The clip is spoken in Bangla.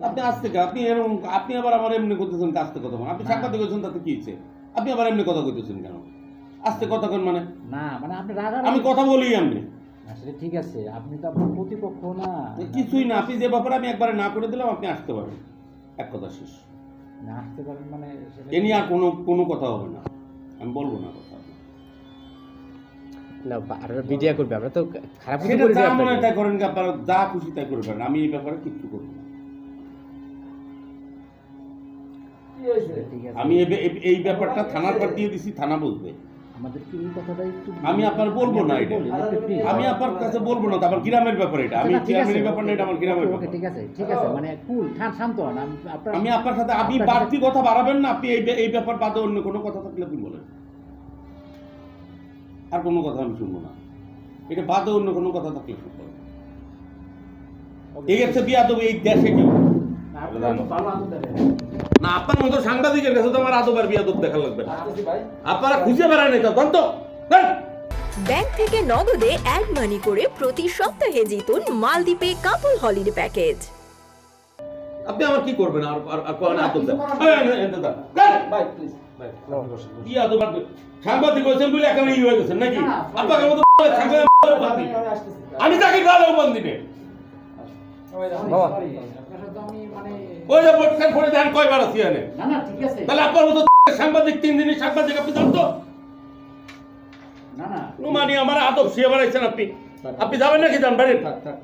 আপনি আসতে আপনি এরকম আপনি আবার আমার এমনি করতেছেন আসতে কথা আপনি সাংবাদিক হয়েছেন তাতে কি হয়েছে? আপনি আবার এমনি কথা কইতেছেন কেন? আসতে কথা কেন মানে? না মানে আপনি আমি কথা বলি এমনি। আসলে ঠিক আছে, আপনি তো আপনার প্রতিপক্ষ না। কিছুই না, আপনি যে ব্যাপারে আমি একবারে না করে দিলাম আপনি আসতে পারেন, এক কথা শেষ। না আসতে পারেন মানে এ নিয়ে আর কোনো কথা হবে না, আমি বলবো না কথা। না আপনারা মিডিয়া করবে, আমরা তো খারাপ কিছু সেটা করি না যা মনে হয় আপনাকে। তাই করেন, আপনারা যা খুশি তাই করে পারেন, আমি এই ব্যাপারে কিচ্ছু করবো না। ঠিক আছে, আমি এই ব্যাপারটা থানার পার দিয়ে দিছি, থানা বুঝবে। আমাদের কি এই কথাটা একটু আমি আপনার বলবো না এটা, আমি আপনার কাছে বলবো না, তারপর গ্রামের ব্যাপার এটা, আমি গ্রামের ব্যাপার না, এটা আমার গ্রামের ওকে ব্যাপার। ঠিক আছে ঠিক আছে, মানে কুল শান্ত হন। আমি আপনার সাথে, আপনি বাড়তি কথা বাড়াবেন না, আপনি এই ব্যাপার বাদে অন্য কোনো কথা থাকলে আপনি বলেন, আর কোনো কথা আমি শুনবো না, এটা বাদে অন্য কোনো কথা থাকলে শুনবো না। এই হচ্ছে বিয়াদব এই দেশে কেউ না, আপনার মতো সাংবাদিকের কাছে তো আমার আদব আর বিয়াদব দেখা লাগবে না। আপনারা খুঁজে বেড়ান এটা তন্ত। ব্যাংক থেকে নগদে অ্যাড মানি করে প্রতি সপ্তাহে জিতুন মালদ্বীপে কাপল হলিডে প্যাকেজ। আপনি আমার কি করবেন? আর আর কোন আদব দেন? ভাই প্লিজ কি আদব? সাংবাদিক হয়েছেন বলে একেবারে হয়ে গেছেন নাকি? আপনাকে মতো আমি তাকে গালে ওপেন দিবে ওই যে ভোটখান ফোনে দেন কয়বার আছি এনে? না না ঠিক আছে, তাহলে আপনার মতো সাংবাদিক 3 দিনই সাংবাদিক আপনি জানতো না না মানে আমার আদব শিয়ে বেড়াইছেন আপনি যাবেন নাকি? যান বাইরে। থাক